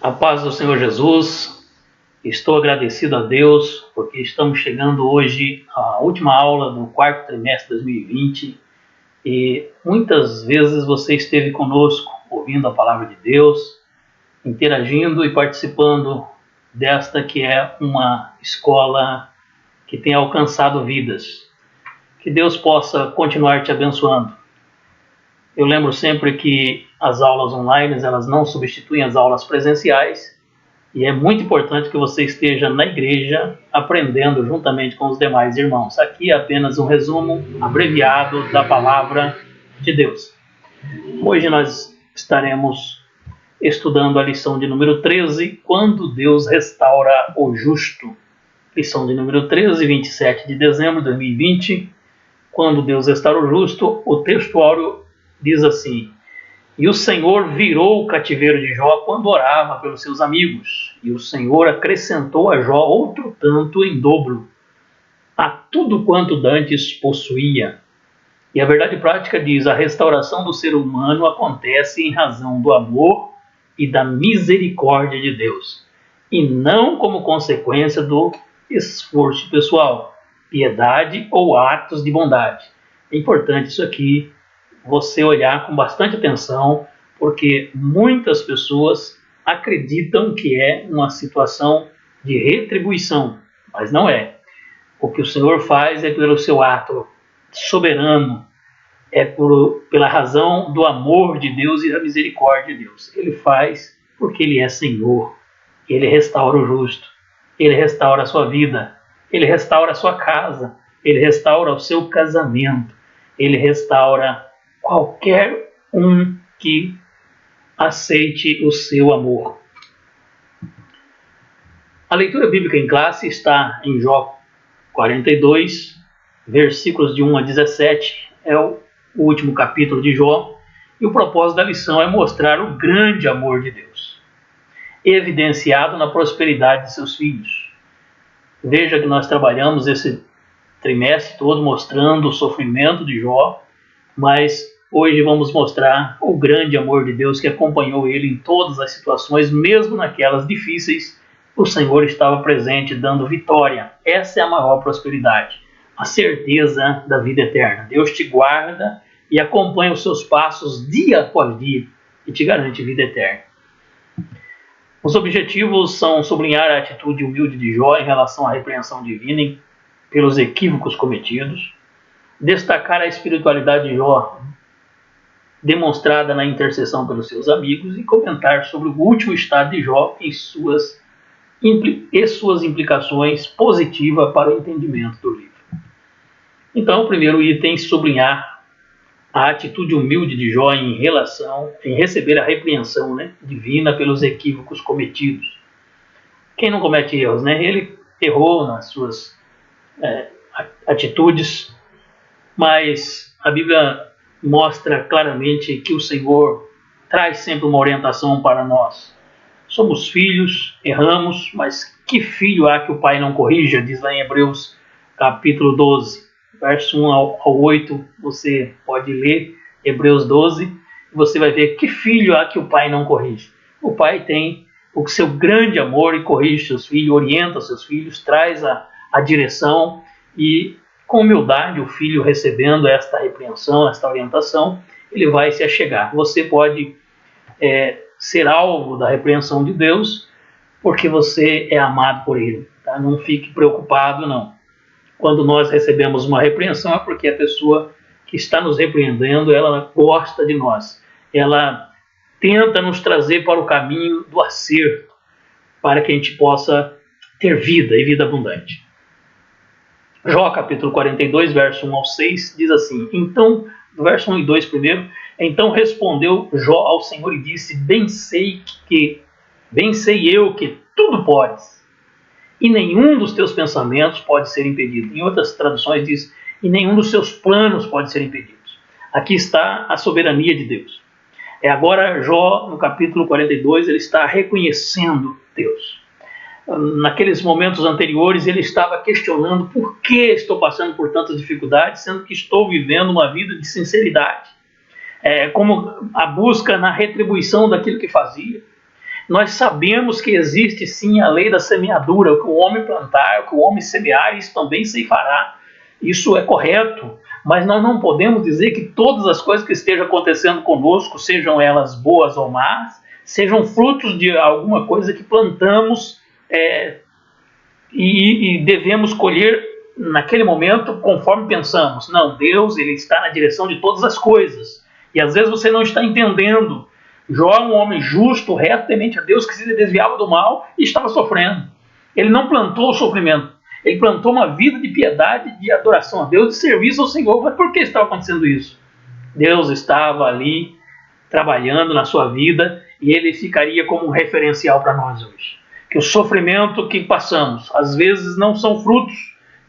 A paz do Senhor Jesus, estou agradecido a Deus porque estamos chegando hoje à última aula do quarto trimestre de 2020 e muitas vezes você esteve conosco ouvindo a palavra de Deus, interagindo e participando desta que é uma escola que tem alcançado vidas. Que Deus possa continuar te abençoando. Eu lembro sempre que as aulas online elas não substituem as aulas presenciais e é muito importante que você esteja na igreja aprendendo juntamente com os demais irmãos. Aqui é apenas um resumo abreviado da palavra de Deus. Hoje nós estaremos estudando a lição de número 13, quando Deus restaura o justo. Lição de número 13, 27 de dezembro de 2020. Quando Deus restaura o justo, o textuário diz assim: E o Senhor virou o cativeiro de Jó quando orava pelos seus amigos, e o Senhor acrescentou a Jó outro tanto em dobro, a tudo quanto dantes possuía. E a verdade prática diz: a restauração do ser humano acontece em razão do amor e da misericórdia de Deus, e não como consequência do esforço pessoal, piedade ou atos de bondade. É importante isso aqui, você olhar com bastante atenção, porque muitas pessoas acreditam que é uma situação de retribuição, mas não é. O que o Senhor faz é pelo seu ato soberano, pela razão do amor de Deus e da misericórdia de Deus. Ele faz porque Ele é Senhor. Ele restaura o justo. Ele restaura a sua vida. Ele restaura a sua casa. Ele restaura o seu casamento. Ele restaura qualquer um que aceite o seu amor. A leitura bíblica em classe está em Jó 42, versículos de 1 a 17. É o último capítulo de Jó. E o propósito da lição é mostrar o grande amor de Deus, evidenciado na prosperidade de seus filhos. Veja que nós trabalhamos esse trimestre todo mostrando o sofrimento de Jó, mas hoje vamos mostrar o grande amor de Deus que acompanhou ele em todas as situações, mesmo naquelas difíceis. O Senhor estava presente dando vitória. Essa é a maior prosperidade, a certeza da vida eterna. Deus te guarda e acompanha os seus passos dia após dia e te garante vida eterna. Os objetivos são sublinhar a atitude humilde de Jó em relação à repreensão divina pelos equívocos cometidos, destacar a espiritualidade de Jó demonstrada na intercessão pelos seus amigos e comentar sobre o último estado de Jó e suas implicações positivas para o entendimento do livro. Então, o primeiro item, sublinhar a atitude humilde de Jó em receber a repreensão divina pelos equívocos cometidos. Quem não comete erros, Ele errou nas suas atitudes, mas a Bíblia mostra claramente que o Senhor traz sempre uma orientação para nós. Somos filhos, erramos, mas que filho há que o pai não corrija? Diz lá em Hebreus capítulo 12, verso 1 ao 8, você pode ler Hebreus 12, e você vai ver que filho há que o pai não corrige. O pai tem o seu grande amor e corrige seus filhos, orienta seus filhos, traz a direção, e com humildade o filho recebendo esta repreensão, esta orientação, ele vai se achegar. Você pode ser alvo da repreensão de Deus porque você é amado por Ele. Tá? Não fique preocupado, não. Quando nós recebemos uma repreensão é porque a pessoa que está nos repreendendo, ela gosta de nós. Ela tenta nos trazer para o caminho do acerto, para que a gente possa ter vida e vida abundante. Jó capítulo 42, verso 1 ao 6, diz assim: Então, do verso 1 e 2 primeiro, então respondeu Jó ao Senhor e disse: Bem sei eu que tudo podes, e nenhum dos teus pensamentos pode ser impedido. Em outras traduções diz: e nenhum dos seus planos pode ser impedido. Aqui está a soberania de Deus. Agora Jó, no capítulo 42, ele está reconhecendo Deus. Naqueles momentos anteriores, ele estava questionando por que estou passando por tantas dificuldades, sendo que estou vivendo uma vida de sinceridade. Como a busca na retribuição daquilo que fazia. Nós sabemos que existe sim a lei da semeadura, o que o homem plantar, o que o homem semear, isso também ceifará. Isso é correto, mas nós não podemos dizer que todas as coisas que estejam acontecendo conosco, sejam elas boas ou más, sejam frutos de alguma coisa que plantamos e devemos colher naquele momento conforme pensamos. Não, Deus ele está na direção de todas as coisas. E às vezes você não está entendendo. Jó é um homem justo, reto, temente a Deus, que se desviava do mal e estava sofrendo. Ele não plantou o sofrimento. Ele plantou uma vida de piedade, de adoração a Deus, de serviço ao Senhor. Mas por que estava acontecendo isso? Deus estava ali trabalhando na sua vida e ele ficaria como um referencial para nós hoje. Que o sofrimento que passamos, às vezes não são frutos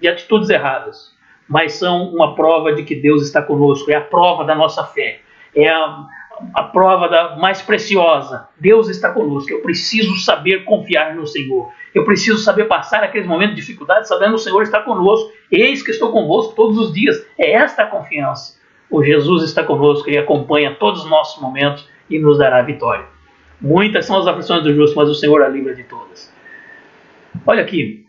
de atitudes erradas, mas são uma prova de que Deus está conosco, é a prova da nossa fé, é a prova mais preciosa. Deus está conosco. Eu preciso saber confiar no Senhor. Eu preciso saber passar aqueles momentos de dificuldade sabendo que o Senhor está conosco. Eis que estou convosco todos os dias. É esta a confiança. O Jesus está conosco e acompanha todos os nossos momentos e nos dará vitória. Muitas são as aflições do justo, mas o Senhor a livra de todas. Olha aqui,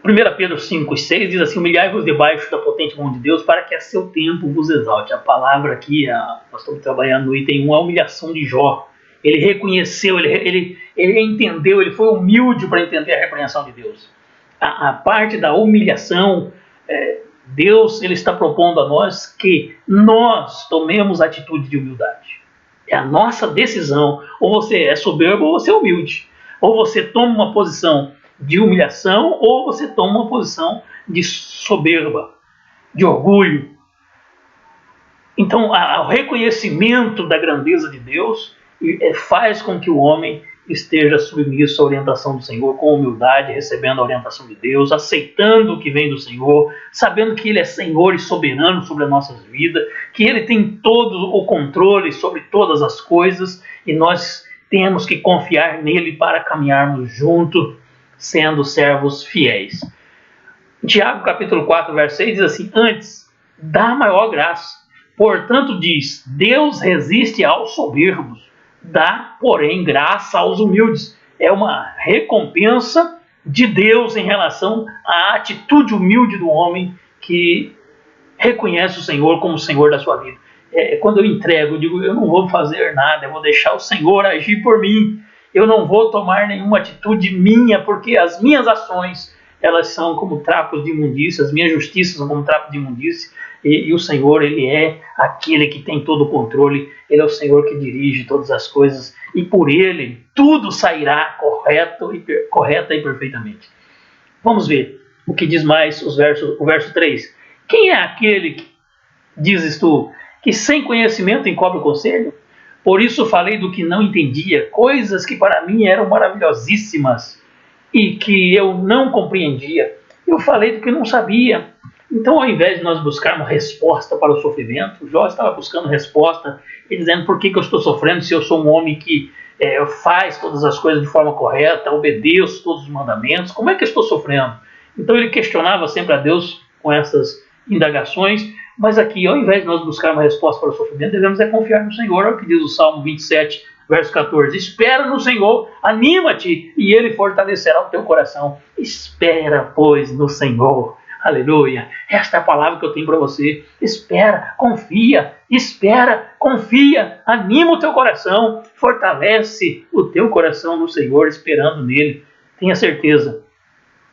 1 Pedro 5:6 diz assim: humilhai-vos debaixo da potente mão de Deus, para que a seu tempo vos exalte. A palavra aqui, nós estamos trabalhando no item 1, a humilhação de Jó. Ele reconheceu, ele entendeu, ele foi humilde para entender a repreensão de Deus. A parte da humilhação, Deus ele está propondo a nós que nós tomemos a atitude de humildade. É a nossa decisão. Ou você é soberbo ou você é humilde. Ou você toma uma posição de humilhação ou você toma uma posição de soberba, de orgulho. Então, o reconhecimento da grandeza de Deus faz com que o homem esteja submisso à orientação do Senhor, com humildade, recebendo a orientação de Deus, aceitando o que vem do Senhor, sabendo que Ele é Senhor e soberano sobre as nossas vidas, que Ele tem todo o controle sobre todas as coisas e nós temos que confiar nele para caminharmos junto, sendo servos fiéis. Tiago capítulo 4, verso 6 diz assim: antes, dá maior graça. Portanto diz, Deus resiste aos soberbos, dá, porém, graça aos humildes. É uma recompensa de Deus em relação à atitude humilde do homem que reconhece o Senhor como o Senhor da sua vida. Quando eu entrego, eu digo, eu não vou fazer nada, eu vou deixar o Senhor agir por mim. Eu não vou tomar nenhuma atitude minha, porque as minhas ações, elas são como trapos de imundícia, as minhas justiças são como trapos de imundícia, e o Senhor, Ele é aquele que tem todo o controle, Ele é o Senhor que dirige todas as coisas, e por Ele tudo sairá correta e perfeitamente. Vamos ver o que diz mais o verso 3. Quem é aquele, dizes tu, que sem conhecimento encobre o conselho? Por isso falei do que não entendia, coisas que para mim eram maravilhosíssimas e que eu não compreendia. Eu falei do que não sabia. Então, ao invés de nós buscarmos resposta para o sofrimento, Jó estava buscando resposta e dizendo por que eu estou sofrendo se eu sou um homem que faz todas as coisas de forma correta, obedeço todos os mandamentos, como é que eu estou sofrendo? Então ele questionava sempre a Deus com essas indagações, mas aqui, ao invés de nós buscarmos resposta para o sofrimento, devemos confiar no Senhor. Olha o que diz o Salmo 27, verso 14. Espera no Senhor, anima-te e Ele fortalecerá o teu coração. Espera, pois, no Senhor. Aleluia. Esta é a palavra que eu tenho para você. Espera, confia, anima o teu coração, fortalece o teu coração no Senhor, esperando nele. Tenha certeza.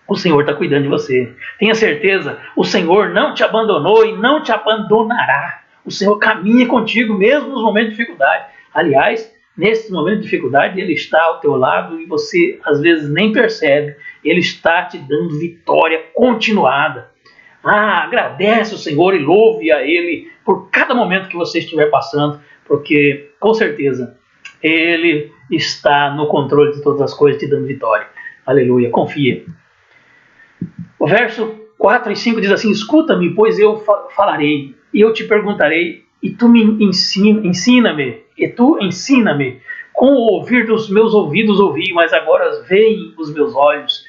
O Senhor está cuidando de você. Tenha certeza, o Senhor não te abandonou e não te abandonará. O Senhor caminha contigo mesmo nos momentos de dificuldade. Aliás, nesses momentos de dificuldade, Ele está ao teu lado e você às vezes nem percebe. Ele está te dando vitória continuada. Agradece o Senhor e louve a Ele por cada momento que você estiver passando, porque com certeza Ele está no controle de todas as coisas, te dando vitória. Aleluia, confia. O verso 4 e 5 diz assim: escuta-me, pois eu falarei, e eu te perguntarei, e tu me ensina-me, com o ouvir dos meus ouvidos ouvi, mas agora veem os meus olhos.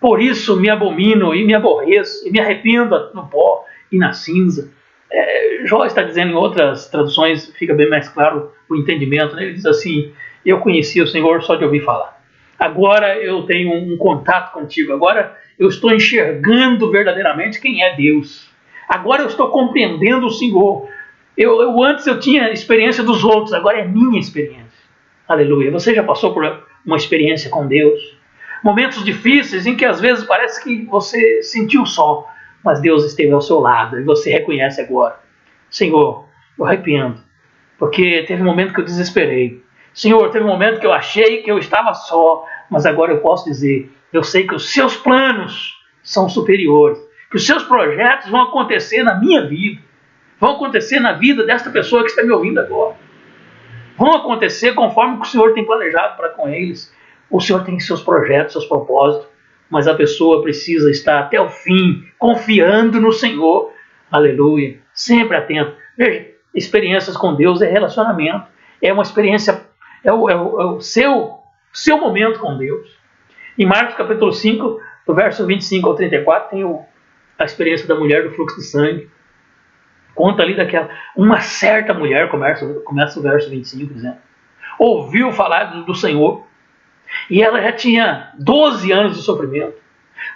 Por isso me abomino e me aborreço, e me arrependo no pó e na cinza. Jó está dizendo em outras traduções, fica bem mais claro o entendimento, né? Ele diz assim: eu conhecia o Senhor só de ouvir falar. Agora eu tenho um contato contigo. Agora eu estou enxergando verdadeiramente quem é Deus. Agora eu estou compreendendo o Senhor. Antes eu tinha experiência dos outros, agora é minha experiência. Aleluia. Você já passou por uma experiência com Deus? Momentos difíceis em que às vezes parece que você sentiu só, mas Deus esteve ao seu lado e você reconhece agora. Senhor, eu arrependo, porque teve um momento que eu desesperei. Senhor, teve um momento que eu achei que eu estava só, mas agora eu posso dizer, eu sei que os seus planos são superiores, que os seus projetos vão acontecer na minha vida, vão acontecer na vida desta pessoa que está me ouvindo agora. Vão acontecer conforme o Senhor tem planejado para com eles. O Senhor tem seus projetos, seus propósitos, mas a pessoa precisa estar até o fim, confiando no Senhor. Aleluia. Sempre atento. Veja, experiências com Deus é relacionamento. É uma experiência, é o seu momento com Deus. Em Marcos capítulo 5, do verso 25 ao 34, tem a experiência da mulher do fluxo de sangue. Conta ali uma certa mulher, começa o verso 25 dizendo, ouviu falar do Senhor, e ela já tinha 12 anos de sofrimento,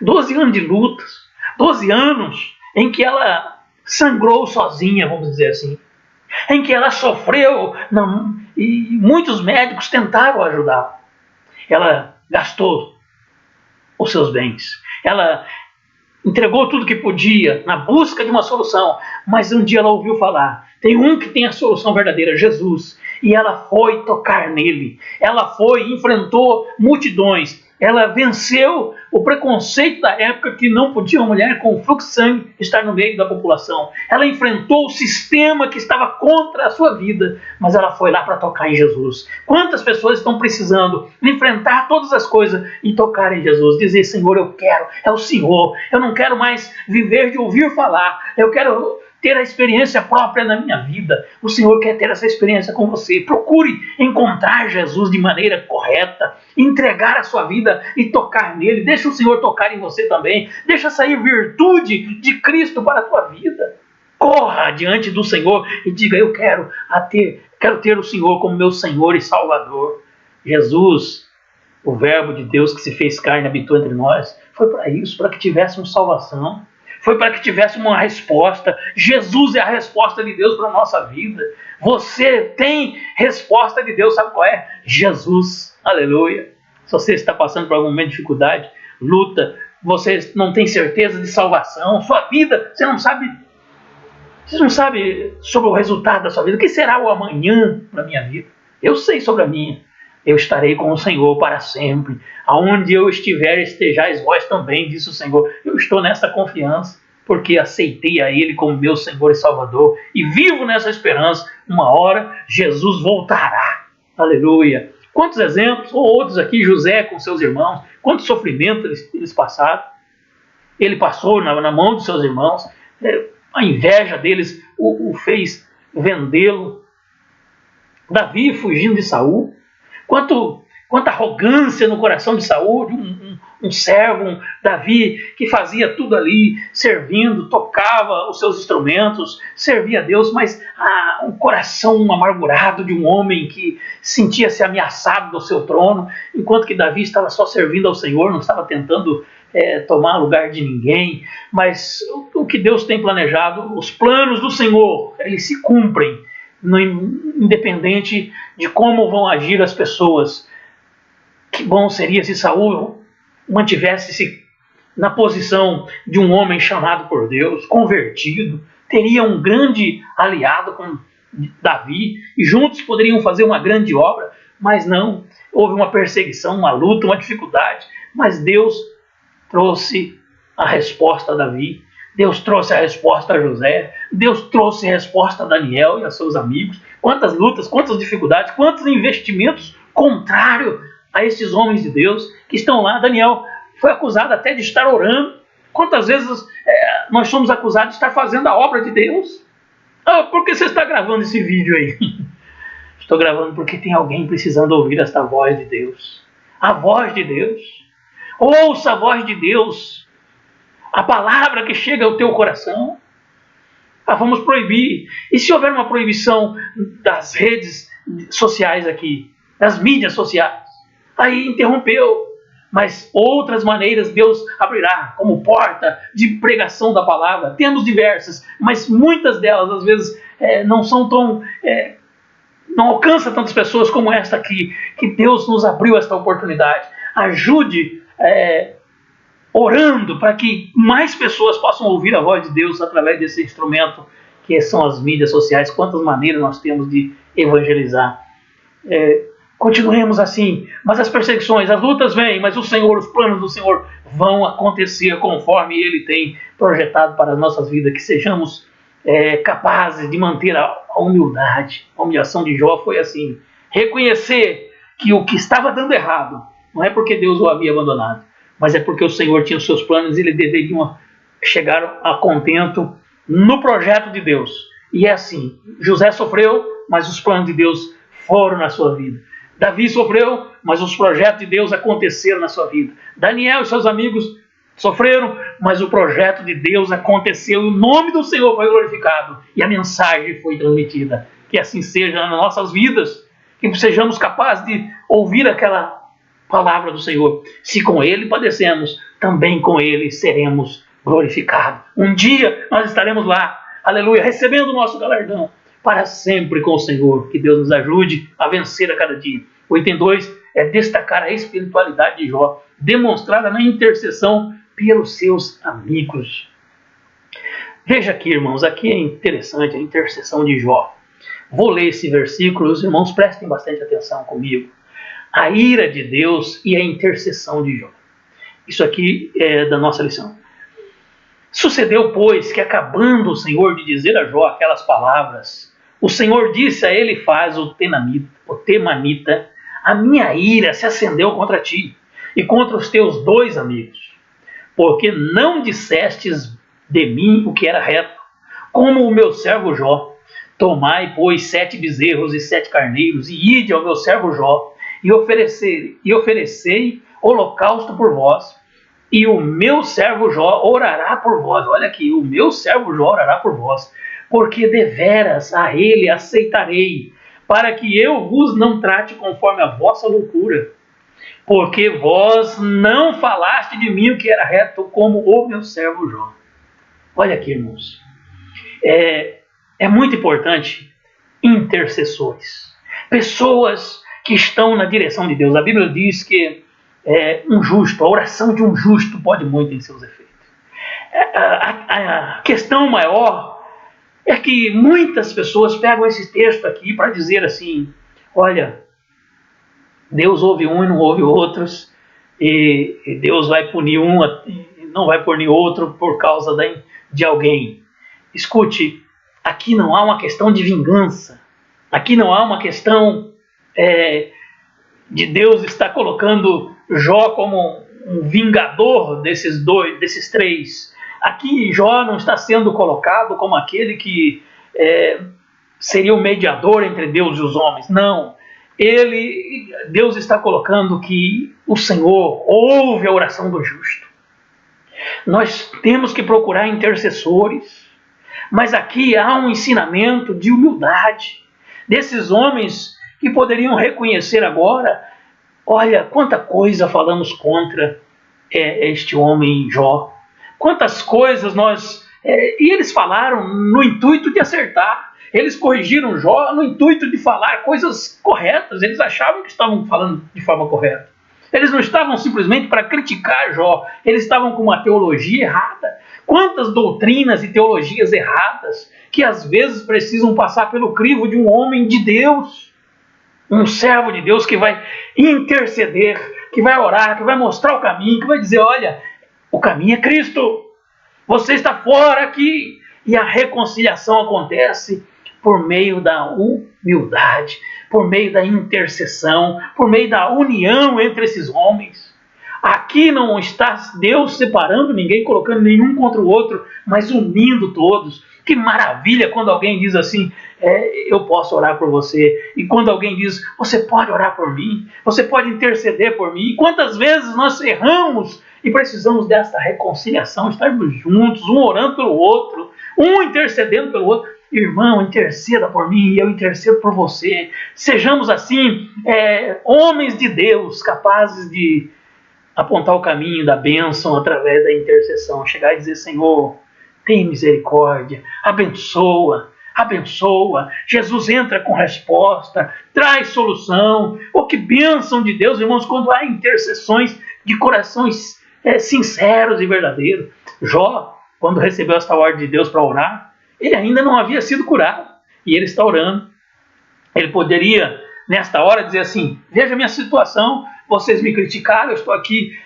12 anos de lutas, 12 anos em que ela sangrou sozinha, vamos dizer assim, em que ela sofreu, e muitos médicos tentaram ajudar. Ela gastou os seus bens, ela entregou tudo que podia na busca de uma solução, mas um dia ela ouviu falar, tem um que tem a solução verdadeira, Jesus, e ela foi tocar nele, ela enfrentou multidões, ela venceu o preconceito da época que não podia uma mulher com fluxo de sangue estar no meio da população, ela enfrentou o sistema que estava contra a sua vida, mas ela foi lá para tocar em Jesus. Quantas pessoas estão precisando enfrentar todas as coisas e tocar em Jesus, dizer, Senhor, eu quero, é o Senhor, eu não quero mais viver de ouvir falar, eu quero ter a experiência própria na minha vida. O Senhor quer ter essa experiência com você. Procure encontrar Jesus de maneira correta, entregar a sua vida e tocar nele. Deixa o Senhor tocar em você também. Deixa sair virtude de Cristo para a tua vida. Corra diante do Senhor e diga, eu quero ter o Senhor como meu Senhor e Salvador. Jesus, o Verbo de Deus que se fez carne, habitou entre nós, foi para isso, para que tivéssemos salvação. Foi para que tivesse uma resposta. Jesus é a resposta de Deus para a nossa vida. Você tem resposta de Deus, sabe qual é? Jesus, aleluia. Se você está passando por algum momento de dificuldade, luta, você não tem certeza de salvação, sua vida, você não sabe sobre o resultado da sua vida. O que será o amanhã para a minha vida? Eu sei sobre a minha. Eu estarei com o Senhor para sempre. Aonde eu estiver, estejais vós também, disse o Senhor. Eu estou nessa confiança, porque aceitei a Ele como meu Senhor e Salvador. E vivo nessa esperança. Uma hora, Jesus voltará. Aleluia. Quantos exemplos, ou outros aqui, José com seus irmãos, quanto sofrimento eles passaram. Ele passou na mão dos seus irmãos. A inveja deles o fez vendê-lo. Davi fugindo de Saul. Quanta arrogância no coração de Saul, um servo, Davi, que fazia tudo ali, servindo, tocava os seus instrumentos, servia a Deus, mas um coração amargurado de um homem que sentia-se ameaçado do seu trono, enquanto que Davi estava só servindo ao Senhor, não estava tentando tomar lugar de ninguém. Mas o que Deus tem planejado, os planos do Senhor, eles se cumprem, independente de como vão agir as pessoas. Que bom seria se Saul mantivesse-se na posição de um homem chamado por Deus, convertido, teria um grande aliado com Davi, e juntos poderiam fazer uma grande obra, mas não, houve uma perseguição, uma luta, uma dificuldade, mas Deus trouxe a resposta a Davi, Deus trouxe a resposta a José, Deus trouxe a resposta a Daniel e a seus amigos. Quantas lutas, quantas dificuldades, quantos investimentos contrários a esses homens de Deus que estão lá. Daniel foi acusado até de estar orando. Quantas vezes nós somos acusados de estar fazendo a obra de Deus? Por que você está gravando esse vídeo aí? Estou gravando porque tem alguém precisando ouvir esta voz de Deus. A voz de Deus. Ouça a voz de Deus. A palavra que chega ao teu coração. Vamos proibir. E se houver uma proibição das redes sociais aqui? das mídias sociais. Aí interrompeu. Mas outras maneiras Deus abrirá, como porta de pregação da palavra. Temos diversas, mas muitas delas, às vezes, não são tão... não alcança tantas pessoas como esta aqui, que Deus nos abriu esta oportunidade. Ajude orando para que mais pessoas possam ouvir a voz de Deus através desse instrumento que são as mídias sociais. Quantas maneiras nós temos de evangelizar. Continuemos assim, mas as perseguições, as lutas vêm, mas o Senhor, os planos do Senhor vão acontecer conforme Ele tem projetado para as nossas vidas, que sejamos capazes de manter a humildade. A humilhação de Jó foi assim, reconhecer que o que estava dando errado, não é porque Deus o havia abandonado, mas é porque o Senhor tinha os seus planos e ele deveria chegar a contento no projeto de Deus. E é assim, José sofreu, mas os planos de Deus foram na sua vida. Davi sofreu, mas os projetos de Deus aconteceram na sua vida. Daniel e seus amigos sofreram, mas o projeto de Deus aconteceu. O nome do Senhor foi glorificado e a mensagem foi transmitida. Que assim seja nas nossas vidas, que sejamos capazes de ouvir aquela palavra do Senhor. Se com Ele padecemos, também com Ele seremos glorificados. Um dia nós estaremos lá, aleluia, recebendo o nosso galardão para sempre com o Senhor. Que Deus nos ajude a vencer a cada dia. O item 2 é destacar a espiritualidade de Jó, demonstrada na intercessão pelos seus amigos. Veja aqui, irmãos, aqui é interessante a intercessão de Jó. Vou ler esse versículo, os irmãos prestem bastante atenção comigo. A ira de Deus e a intercessão de Jó. Isso aqui é da nossa lição. Sucedeu, pois, que acabando o Senhor de dizer a Jó aquelas palavras, o Senhor disse a Elifaz, o temanita, a minha ira se acendeu contra ti e contra os teus 2 amigos, porque não dissestes de mim o que era reto, como o meu servo Jó. Tomai, pois, 7 bezerros e 7 carneiros, e ide ao meu servo Jó, e oferecei holocausto por vós, e o meu servo Jó orará por vós. Olha aqui, o meu servo Jó orará por vós, porque deveras a ele aceitarei, para que eu vos não trate conforme a vossa loucura, porque vós não falaste de mim o que era reto, como o meu servo Jó. Olha aqui, irmãos, é muito importante intercessores, pessoas que estão na direção de Deus. A Bíblia diz que a oração de um justo pode muito em seus efeitos. A questão maior é que muitas pessoas pegam esse texto aqui para dizer assim, olha, Deus ouve um e não ouve outros, e Deus vai punir um e não vai punir outro por causa de alguém. Escute, aqui não há uma questão de vingança, aqui não há uma questão de Deus estar colocando Jó como um vingador desses 3. Aqui Jó não está sendo colocado como aquele que seria o mediador entre Deus e os homens. Não. Deus está colocando que o Senhor ouve a oração do justo. Nós temos que procurar intercessores. Mas aqui há um ensinamento de humildade desses homens que poderiam reconhecer agora, olha, quanta coisa falamos contra este homem Jó. Quantas coisas e eles falaram no intuito de acertar. Eles corrigiram Jó no intuito de falar coisas corretas. Eles achavam que estavam falando de forma correta. Eles não estavam simplesmente para criticar Jó. Eles estavam com uma teologia errada. Quantas doutrinas e teologias erradas que às vezes precisam passar pelo crivo de um homem de Deus. Um servo de Deus que vai interceder, que vai orar, que vai mostrar o caminho, que vai dizer, olha, o caminho é Cristo. Você está fora aqui. E a reconciliação acontece por meio da humildade, por meio da intercessão, por meio da união entre esses homens. Aqui não está Deus separando ninguém, colocando nenhum contra o outro, mas unindo todos. Que maravilha quando alguém diz assim, eu posso orar por você. E quando alguém diz, você pode orar por mim, você pode interceder por mim. E quantas vezes nós erramos e precisamos desta reconciliação, estarmos juntos, um orando pelo outro, um intercedendo pelo outro. irmão, interceda por mim e eu intercedo por você. Sejamos assim, homens de Deus, capazes de apontar o caminho da bênção através da intercessão. Chegar e dizer: Senhor, tem misericórdia, abençoa, abençoa. Jesus entra com resposta, traz solução. Oh, que bênção de Deus, irmãos, quando há intercessões de corações sinceros e verdadeiros. Jó, quando recebeu esta ordem de Deus para orar, ele ainda não havia sido curado, e ele está orando. Ele poderia, nesta hora, dizer assim: veja a minha situação, vocês me criticaram, eu estou aqui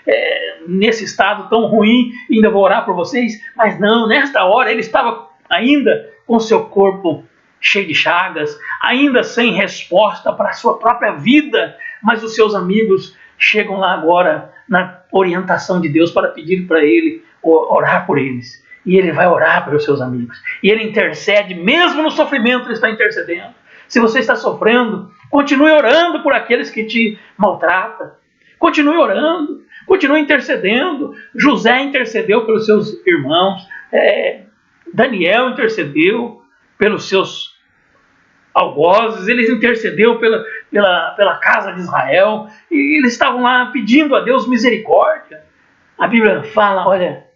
nesse estado tão ruim, ainda vou orar por vocês. Mas não, nesta hora ele estava ainda com seu corpo cheio de chagas, ainda sem resposta para a sua própria vida. Mas os seus amigos chegam lá agora na orientação de Deus para pedir para ele orar por eles. E ele vai orar pelos seus amigos. E ele intercede, mesmo no sofrimento ele está intercedendo. Se você está sofrendo, continue orando por aqueles que te maltratam. Continue orando, continue intercedendo. José intercedeu pelos seus irmãos. Daniel intercedeu pelos seus algozes. Ele intercedeu pela casa de Israel. E eles estavam lá pedindo a Deus misericórdia. A Bíblia fala, olha,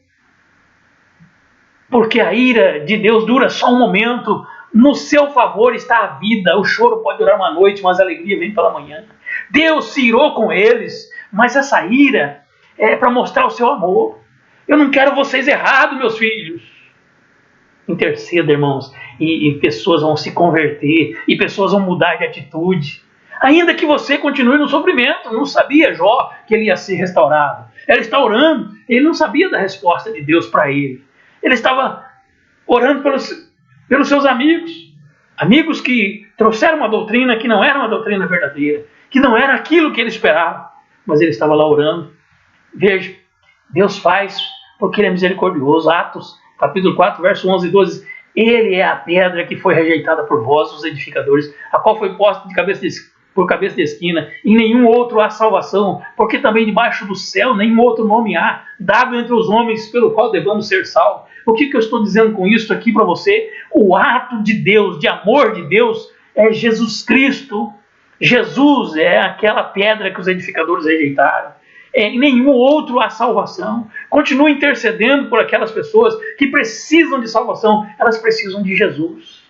porque a ira de Deus dura só um momento. No seu favor está a vida. O choro pode durar uma noite, mas a alegria vem pela manhã. Deus se irou com eles, mas essa ira é para mostrar o seu amor. Eu não quero vocês errados, meus filhos. Interceda, irmãos, e pessoas vão se converter, e pessoas vão mudar de atitude. Ainda que você continue no sofrimento. Não sabia Jó que ele ia ser restaurado. Ele está orando, ele não sabia da resposta de Deus para ele. Ele estava orando pelos seus amigos. Amigos que trouxeram uma doutrina que não era uma doutrina verdadeira, que não era aquilo que ele esperava. Mas ele estava lá orando. Veja, Deus faz porque ele é misericordioso. Atos, capítulo 4, verso 11 e 12. Ele é a pedra que foi rejeitada por vós, os edificadores, a qual foi posta por cabeça de esquina. Em nenhum outro há salvação, porque também debaixo do céu nenhum outro nome há, dado entre os homens, pelo qual devamos ser salvos. O que eu estou dizendo com isso aqui para você? O ato de Deus, de amor de Deus, é Jesus Cristo. Jesus é aquela pedra que os edificadores rejeitaram. Em nenhum outro há salvação. Continue intercedendo por aquelas pessoas que precisam de salvação. Elas precisam de Jesus.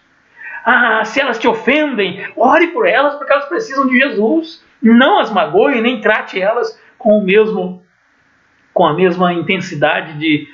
Se elas te ofendem, ore por elas, porque elas precisam de Jesus. Não as magoe, nem trate elas com a mesma intensidade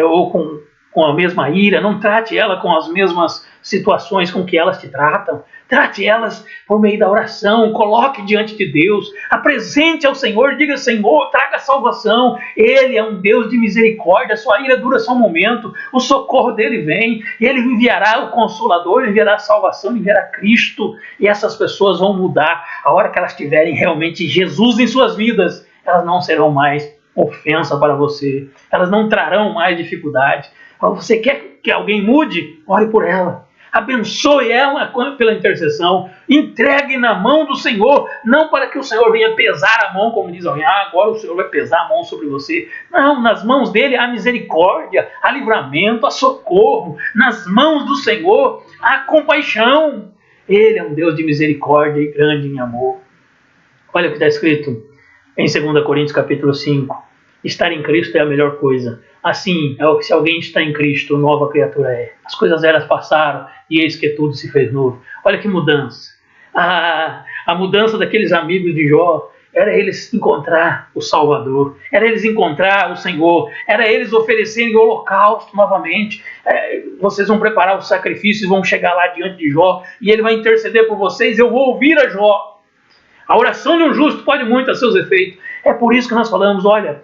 ou com a mesma ira. Não trate ela com as mesmas situações com que elas te tratam. Trate elas por meio da oração. Coloque diante de Deus. Apresente ao Senhor. Diga: Senhor, traga salvação. Ele é um Deus de misericórdia. A sua ira dura só um momento. O socorro dele vem. Ele enviará o Consolador. Ele enviará a salvação. Ele enviará Cristo. E essas pessoas vão mudar. A hora que elas tiverem realmente Jesus em suas vidas, elas não serão mais ofensa para você. Elas não trarão mais dificuldade. Você quer que alguém mude? Ore por ela. Abençoe ela pela intercessão. Entregue na mão do Senhor. Não para que o Senhor venha pesar a mão, como diz alguém: agora o Senhor vai pesar a mão sobre você. Não, nas mãos dele há misericórdia, há livramento, há socorro. Nas mãos do Senhor há compaixão. Ele é um Deus de misericórdia e grande em amor. Olha o que está escrito em 2 Coríntios capítulo 5. Estar em Cristo é a melhor coisa. Assim, se alguém está em Cristo, nova criatura é. As coisas velhas passaram e eis que tudo se fez novo. Olha que mudança. A mudança daqueles amigos de Jó era eles encontrar o Salvador, era eles encontrar o Senhor, era eles oferecerem o holocausto novamente. Vocês vão preparar os sacrifícios, vão chegar lá diante de Jó e ele vai interceder por vocês. Eu vou ouvir a Jó. A oração de um justo pode muito a seus efeitos. É por isso que nós falamos, olha,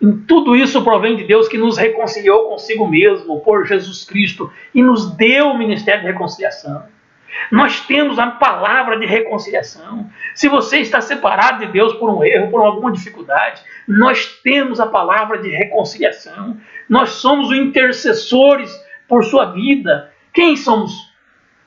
em tudo isso provém de Deus, que nos reconciliou consigo mesmo por Jesus Cristo e nos deu o ministério de reconciliação. Nós temos a palavra de reconciliação. Se você está separado de Deus por um erro, por alguma dificuldade, nós temos a palavra de reconciliação. Nós somos os intercessores por sua vida. Quem somos?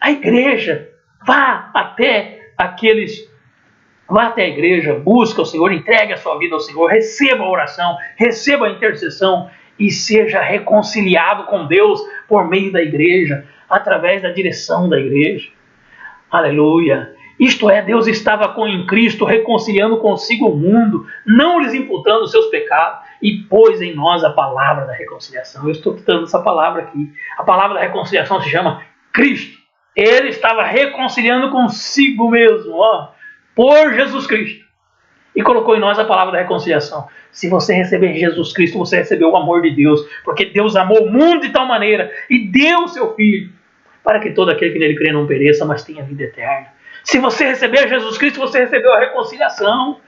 A igreja. Vá até a igreja, busca o Senhor, entregue a sua vida ao Senhor, receba a oração, receba a intercessão e seja reconciliado com Deus por meio da igreja. através da direção da igreja. Aleluia! Isto é, Deus estava em Cristo reconciliando consigo o mundo, não lhes imputando os seus pecados, e pôs em nós a palavra da reconciliação. Eu estou citando essa palavra aqui. A palavra da reconciliação se chama Cristo. Ele estava reconciliando consigo mesmo, por Jesus Cristo. E colocou em nós a palavra da reconciliação. Se você receber Jesus Cristo, você recebeu o amor de Deus, porque Deus amou o mundo de tal maneira e deu o seu Filho, para que todo aquele que nele crê não pereça, mas tenha vida eterna. Se você receber Jesus Cristo, você recebeu a reconciliação.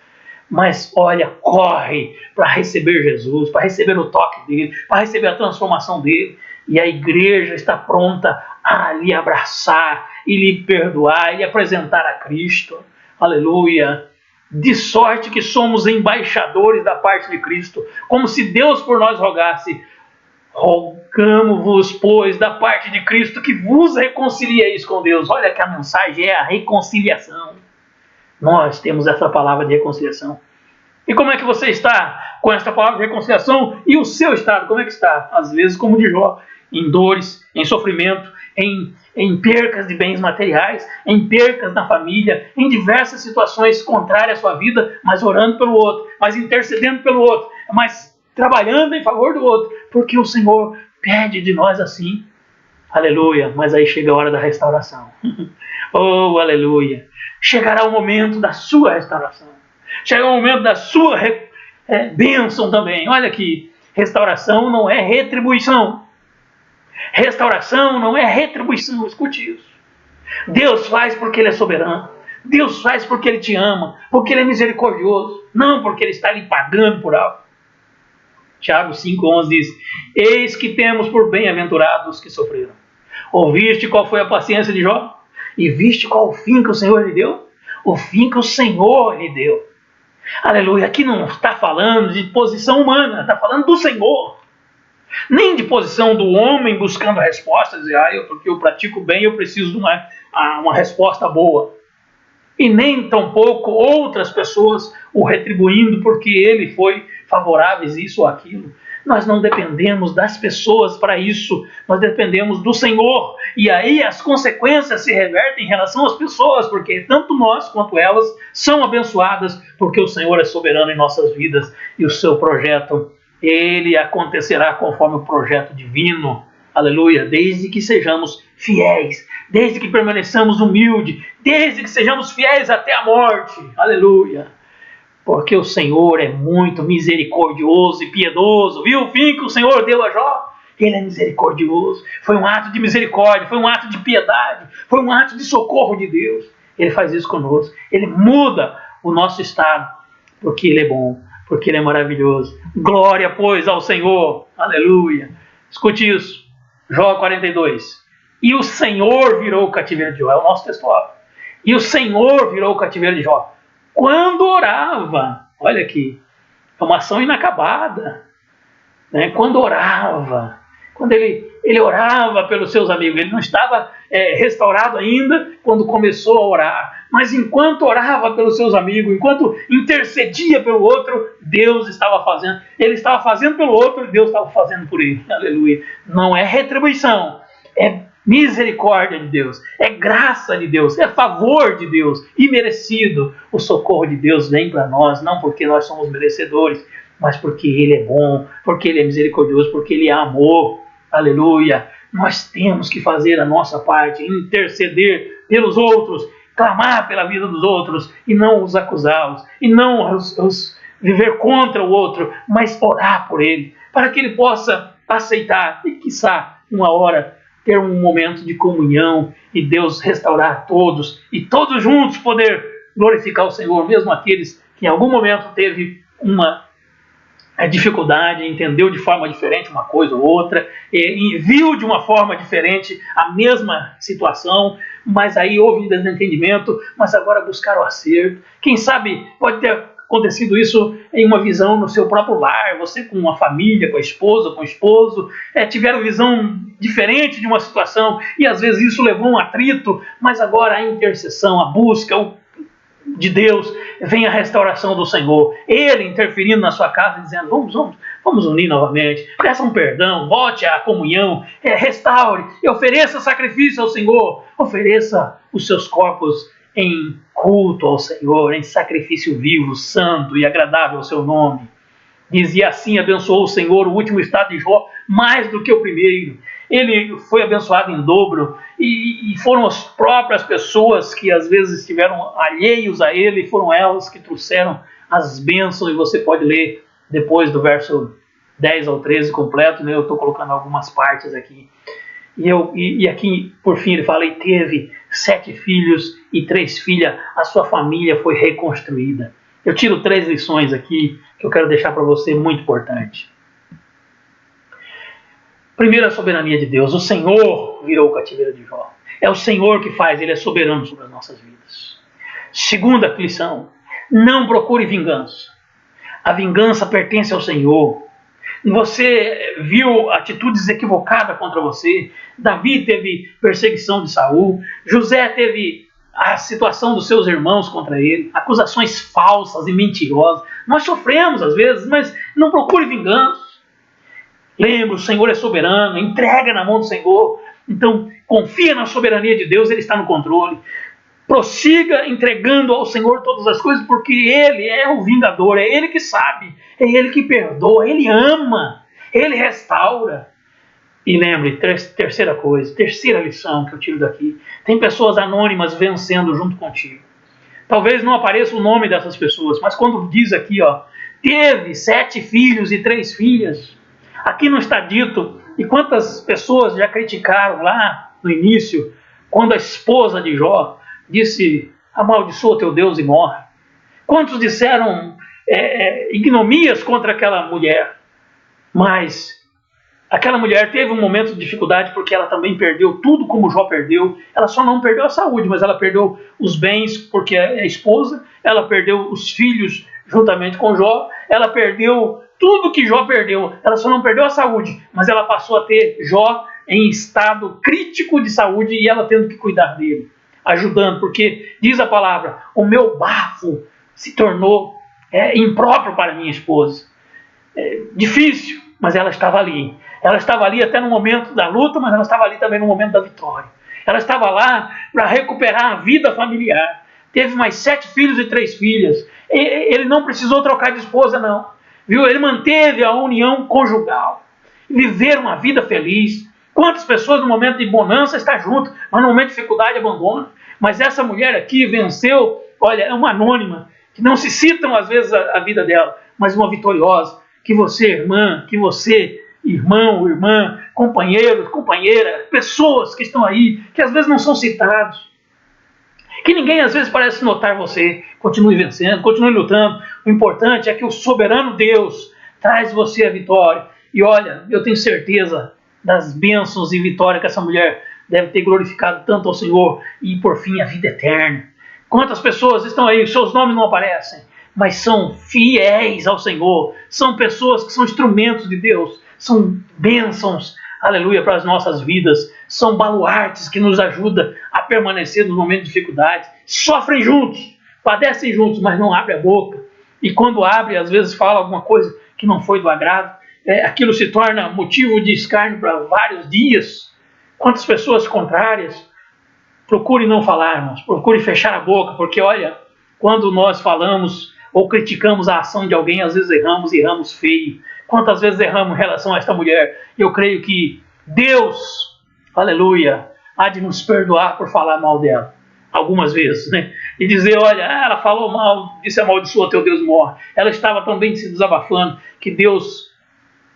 Mas olha, corre para receber Jesus, para receber o toque dele, para receber a transformação dele. E a igreja está pronta a lhe abraçar e lhe perdoar e lhe apresentar a Cristo. Aleluia! De sorte que somos embaixadores da parte de Cristo, como se Deus por nós rogasse: rogamo-vos, pois, da parte de Cristo, que vos reconcilieis com Deus. Olha que a mensagem é a reconciliação. Nós temos essa palavra de reconciliação. E como é que você está com essa palavra de reconciliação? E o seu estado, como é que está? Às vezes, como de Jó, em dores, em sofrimento, em percas de bens materiais, em percas na família, em diversas situações contrárias à sua vida, mas orando pelo outro, mas intercedendo pelo outro, mas trabalhando em favor do outro, porque o Senhor pede de nós assim. Aleluia, mas aí chega a hora da restauração. Oh, aleluia. Chegará o momento da sua restauração. Chegará o momento da sua bênção também. Olha aqui, restauração não é retribuição. Restauração não é retribuição, escute isso. Deus faz porque Ele é soberano. Deus faz porque Ele te ama, porque Ele é misericordioso, não porque Ele está lhe pagando por algo. Tiago 5,11 diz: eis que temos por bem-aventurados que sofreram. Ouviste qual foi a paciência de Jó? E viste qual o fim que o Senhor lhe deu? O fim que o Senhor lhe deu. Aleluia, aqui não está falando de posição humana, está falando do Senhor. Nem de posição do homem buscando respostas, porque eu pratico bem, eu preciso de uma resposta boa. E nem tampouco outras pessoas o retribuindo porque ele foi favorável isso ou aquilo. Nós não dependemos das pessoas para isso, nós dependemos do Senhor. E aí as consequências se revertem em relação às pessoas, porque tanto nós quanto elas são abençoadas, porque o Senhor é soberano em nossas vidas e o seu projeto, ele acontecerá conforme o projeto divino. Aleluia, desde que sejamos fiéis, desde que permaneçamos humildes, desde que sejamos fiéis até a morte. Aleluia. Porque o Senhor é muito misericordioso e piedoso. Viu o fim que o Senhor deu a Jó? Ele é misericordioso. Foi um ato de misericórdia, foi um ato de piedade, foi um ato de socorro de Deus. Ele faz isso conosco. Ele muda o nosso estado, porque Ele é bom, porque Ele é maravilhoso. Glória, pois, ao Senhor. Aleluia. Escute isso. Jó 42. E o Senhor virou o cativeiro de Jó. É o nosso textual. E o Senhor virou o cativeiro de Jó quando orava. Olha aqui, é uma ação inacabada, né? Quando orava, quando ele orava pelos seus amigos. Ele não estava restaurado ainda quando começou a orar, mas enquanto orava pelos seus amigos, enquanto intercedia pelo outro, Deus estava fazendo. Ele estava fazendo pelo outro e Deus estava fazendo por ele. Aleluia. Não é retribuição, é misericórdia de Deus, é graça de Deus, é favor de Deus, imerecido. O socorro de Deus vem para nós, não porque nós somos merecedores, mas porque Ele é bom, porque Ele é misericordioso, porque Ele é amor. Aleluia. Nós temos que fazer a nossa parte, interceder pelos outros, clamar pela vida dos outros, e não os acusá-los, e não os viver contra o outro, mas orar por ele, para que ele possa aceitar, e quiçá uma hora ter um momento de comunhão e Deus restaurar todos e todos juntos poder glorificar o Senhor, mesmo aqueles que em algum momento teve uma dificuldade, entendeu de forma diferente uma coisa ou outra, e viu de uma forma diferente a mesma situação, mas aí houve um desentendimento, mas agora buscaram o acerto. Quem sabe pode ter acontecido isso em uma visão no seu próprio lar, você com uma família, com a esposa, com o esposo, tiveram visão diferente de uma situação, e às vezes isso levou a um atrito, mas agora a intercessão, a busca, de Deus, vem a restauração do Senhor. Ele interferindo na sua casa, dizendo, vamos unir novamente, peça um perdão, volte à comunhão, restaure, e ofereça sacrifício ao Senhor, ofereça os seus corpos em culto ao Senhor, em sacrifício vivo, santo e agradável ao seu nome. Dizia assim, abençoou o Senhor o último estado de Jó mais do que o primeiro. Ele foi abençoado em dobro e foram as próprias pessoas que às vezes estiveram alheios a ele, foram elas que trouxeram as bênçãos, e você pode ler depois do verso 10 ao 13 completo, né? Eu estou colocando algumas partes aqui. E aqui, por fim, ele fala, e teve 7 filhos e 3 filhas, a sua família foi reconstruída. Eu tiro 3 lições aqui que eu quero deixar para você, muito importante. Primeiro, a soberania de Deus. O Senhor virou o cativeiro de Jó. É o Senhor que faz, Ele é soberano sobre as nossas vidas. Segunda lição, não procure vingança. A vingança pertence ao Senhor. Você viu atitudes equivocadas contra você. Davi teve perseguição de Saul. José teve a situação dos seus irmãos contra ele, acusações falsas e mentirosas. Nós sofremos às vezes, mas não procure vingança. Lembra, o Senhor é soberano, entrega na mão do Senhor. Então, confia na soberania de Deus, Ele está no controle. Prossiga entregando ao Senhor todas as coisas, porque Ele é o vingador, é Ele que sabe, é Ele que perdoa, Ele ama, Ele restaura. E lembre, terceira lição que eu tiro daqui, tem pessoas anônimas vencendo junto contigo. Talvez não apareça o nome dessas pessoas, mas quando diz aqui, teve 7 filhos e 3 filhas, aqui não está dito, e quantas pessoas já criticaram lá no início, quando a esposa de Jó disse, amaldiçoa teu Deus e morre. Quantos disseram ignomías contra aquela mulher, mas aquela mulher teve um momento de dificuldade porque ela também perdeu tudo como Jó perdeu. Ela só não perdeu a saúde, mas ela perdeu os bens porque é esposa, ela perdeu os filhos juntamente com Jó, ela perdeu tudo que Jó perdeu. Ela só não perdeu a saúde, mas ela passou a ter Jó em estado crítico de saúde e ela tendo que cuidar dele, ajudando, porque diz a palavra, o meu bafo se tornou impróprio para minha esposa. Difícil, mas ela estava ali. Ela estava ali até no momento da luta, mas ela estava ali também no momento da vitória. Ela estava lá para recuperar a vida familiar. Teve mais 7 filhos e 3 filhas. Ele não precisou trocar de esposa, não. Viu? Ele manteve a união conjugal. Viver uma vida feliz. Quantas pessoas no momento de bonança estão juntas, mas no momento de dificuldade abandonam. Mas essa mulher aqui venceu, olha, é uma anônima, que não se citam às vezes a vida dela, mas uma vitoriosa. Que você, irmã, que você, irmão, irmã, companheiro, companheira, pessoas que estão aí, que às vezes não são citados, que ninguém às vezes parece notar você, continue vencendo, continue lutando. O importante é que o soberano Deus traz você a vitória. E olha, eu tenho certeza das bênçãos e vitória que essa mulher deve ter glorificado tanto ao Senhor e por fim a vida eterna. Quantas pessoas estão aí, seus nomes não aparecem, mas são fiéis ao Senhor, são pessoas que são instrumentos de Deus, são bênçãos, aleluia, para as nossas vidas, são baluartes que nos ajudam a permanecer nos momentos de dificuldade, sofrem juntos, padecem juntos, mas não abrem a boca, e quando abre, às vezes fala alguma coisa que não foi do agrado, aquilo se torna motivo de escárnio para vários dias. Quantas pessoas contrárias? Procure não falar, irmãos, procure fechar a boca, porque olha, quando nós falamos ou criticamos a ação de alguém, às vezes erramos e erramos feio. Quantas vezes erramos em relação a esta mulher? Eu creio que Deus, aleluia, há de nos perdoar por falar mal dela. Algumas vezes, né? E dizer, olha, ela falou mal, disse amaldiçoa teu Deus morre. Ela estava também se desabafando, que Deus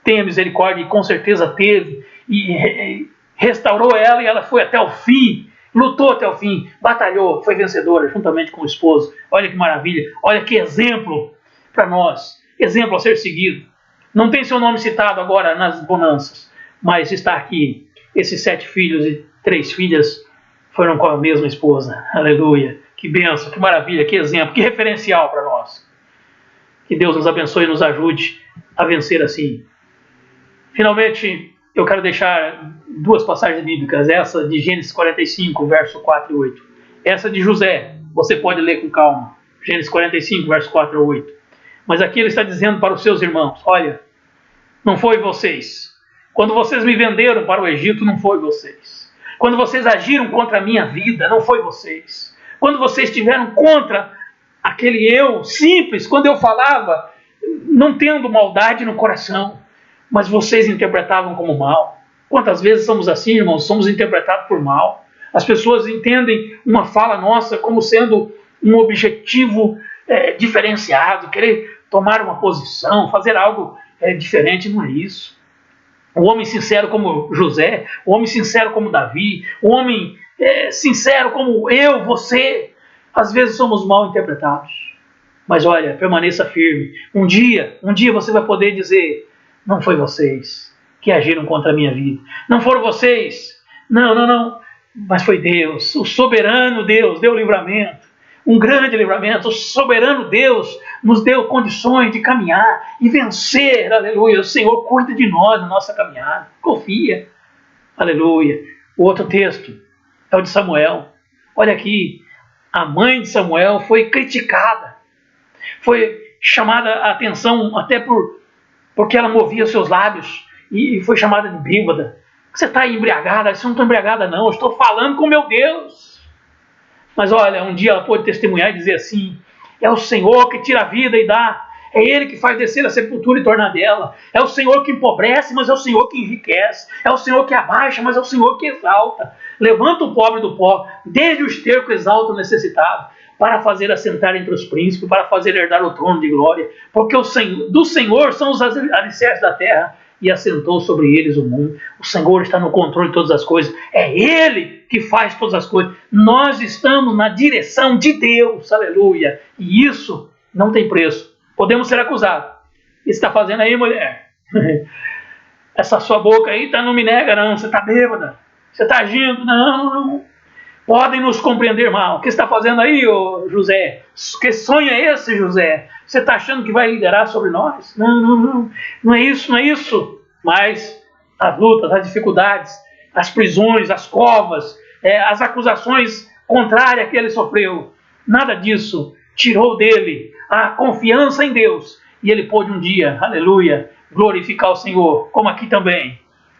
tenha misericórdia, e com certeza teve, e restaurou ela, e ela foi até o fim, lutou até o fim, batalhou, foi vencedora, juntamente com o esposo. Olha que maravilha, olha que exemplo para nós, exemplo a ser seguido. Não tem seu nome citado agora nas bonanças, mas está aqui, esses 7 filhos e 3 filhas foram com a mesma esposa, aleluia, que bênção, que maravilha, que exemplo, que referencial para nós. Que Deus nos abençoe e nos ajude a vencer assim. Finalmente, eu quero deixar 2 passagens bíblicas, essa de Gênesis 45, verso 4 e 8. Essa de José, você pode ler com calma. Gênesis 45, verso 4 a 8. Mas aqui ele está dizendo para os seus irmãos: olha, não foi vocês. Quando vocês me venderam para o Egito, não foi vocês. Quando vocês agiram contra a minha vida, não foi vocês. Quando vocês estiveram contra aquele eu simples, quando eu falava, não tendo maldade no coração, mas vocês interpretavam como mal. Quantas vezes somos assim, irmãos? Somos interpretados por mal. As pessoas entendem uma fala nossa como sendo um objetivo diferenciado, querer tomar uma posição, fazer algo diferente. Não é isso. O homem sincero como José, o homem sincero como Davi, o homem sincero como eu, você, às vezes somos mal interpretados. Mas olha, permaneça firme. Um dia você vai poder dizer: não foi vocês que agiram contra a minha vida. Não foram vocês. Não. Mas foi Deus. O soberano Deus deu livramento. Um grande livramento. O soberano Deus nos deu condições de caminhar e vencer. Aleluia. O Senhor cuida de nós na nossa caminhada. Confia. Aleluia. O outro texto é o de Samuel. Olha aqui. A mãe de Samuel foi criticada. Foi chamada a atenção até porque ela movia seus lábios e foi chamada de bêbada. Você está embriagada? Eu não estou embriagada não, eu estou falando com meu Deus. Mas olha, um dia ela pôde testemunhar e dizer assim: é o Senhor que tira a vida e dá, é Ele que faz descer a sepultura e tornar dela, é o Senhor que empobrece, mas é o Senhor que enriquece, é o Senhor que abaixa, mas é o Senhor que exalta, levanta o pobre do pó, desde o esterco exalta o necessitado, para fazer assentar entre os príncipes, para fazer herdar o trono de glória, porque do Senhor são os alicerces da terra, e assentou sobre eles o mundo. O Senhor está no controle de todas as coisas, é Ele que faz todas as coisas. Nós estamos na direção de Deus, aleluia, e isso não tem preço. Podemos ser acusados: o que você está fazendo aí, mulher? Essa sua boca aí não me nega não, você está bêbada, você está agindo, não. Podem nos compreender mal. O que você está fazendo aí, ô José? Que sonho é esse, José? Você está achando que vai liderar sobre nós? Não é isso. Mas as lutas, as dificuldades, as prisões, as covas, as acusações contrárias que ele sofreu, nada disso tirou dele a confiança em Deus. E ele pôde um dia, aleluia, glorificar o Senhor, como aqui também.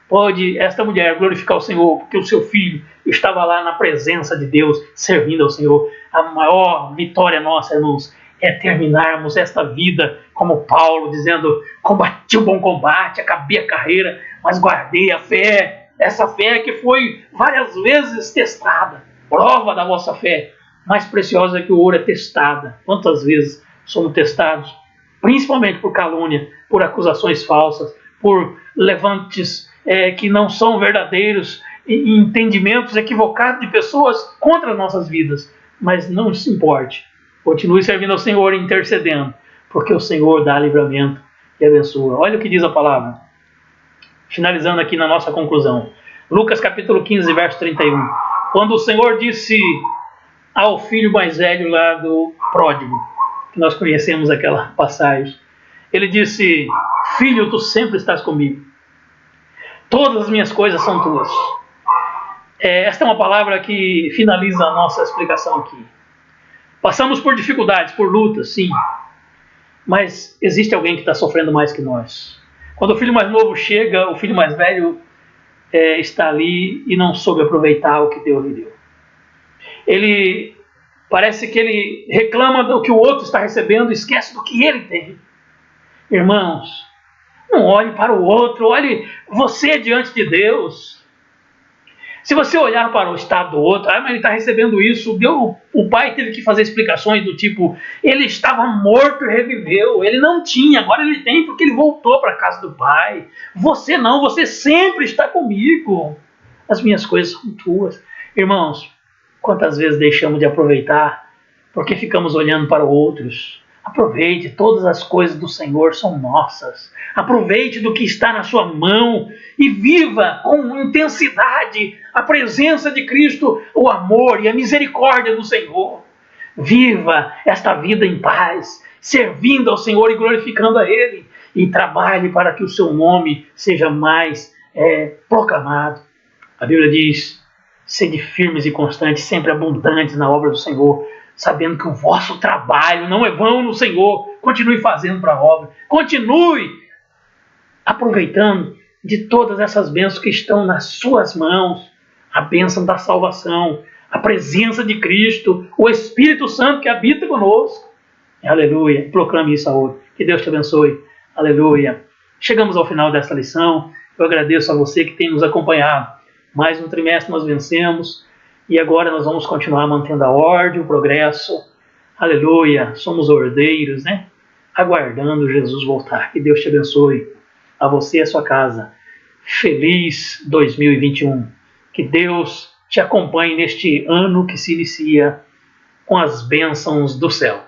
Pode esta mulher glorificar o Senhor, porque o seu filho estava lá na presença de Deus, servindo ao Senhor. A maior vitória nossa, irmãos, é terminarmos esta vida como Paulo, dizendo: combati o bom combate, acabei a carreira, mas guardei a fé. Essa fé que foi várias vezes testada. Prova da vossa fé. Mais preciosa que o ouro é testada. Quantas vezes somos testados? Principalmente por calúnia, por acusações falsas, por levantes que não são verdadeiros, e entendimentos equivocados de pessoas contra as nossas vidas. Mas não se importe, continue servindo ao Senhor e intercedendo, porque o Senhor dá livramento e abençoa. Olha o que diz a palavra, finalizando aqui na nossa conclusão. Lucas capítulo 15, verso 31. Quando o Senhor disse ao filho mais velho lá do pródigo, que nós conhecemos aquela passagem, ele disse: filho, tu sempre estás comigo, todas as minhas coisas são tuas. Esta é uma palavra que finaliza a nossa explicação aqui. Passamos por dificuldades, por lutas, sim, mas existe alguém que está sofrendo mais que nós. Quando o filho mais novo chega, o filho mais velho está ali e não soube aproveitar o que Deus lhe deu. Ele parece que ele reclama do que o outro está recebendo e esquece do que ele tem. Irmãos, não olhe para o outro, olhe você diante de Deus. Se você olhar para o estado do outro, mas ele está recebendo isso, o pai teve que fazer explicações do tipo: ele estava morto e reviveu, ele não tinha, agora ele tem porque ele voltou para a casa do pai. Você não, você sempre está comigo, as minhas coisas são tuas. Irmãos, quantas vezes deixamos de aproveitar porque ficamos olhando para outros? Aproveite, todas as coisas do Senhor são nossas. Aproveite do que está na sua mão e viva com intensidade a presença de Cristo, o amor e a misericórdia do Senhor. Viva esta vida em paz, servindo ao Senhor e glorificando a Ele. E trabalhe para que o seu nome seja mais proclamado. A Bíblia diz: sede firmes e constantes, sempre abundantes na obra do Senhor, sabendo que o vosso trabalho não é vão no Senhor. Continue fazendo para a obra, continue aproveitando de todas essas bênçãos que estão nas suas mãos, a bênção da salvação, a presença de Cristo, o Espírito Santo que habita conosco. Aleluia. Proclame isso a outro. Que Deus te abençoe. Aleluia. Chegamos ao final desta lição. Eu agradeço a você que tem nos acompanhado. Mais um trimestre nós vencemos e agora nós vamos continuar mantendo a ordem, o progresso. Aleluia. Somos ordeiros, né? Aguardando Jesus voltar. Que Deus te abençoe. A você e a sua casa. Feliz 2021. Que Deus te acompanhe neste ano que se inicia com as bênçãos do céu.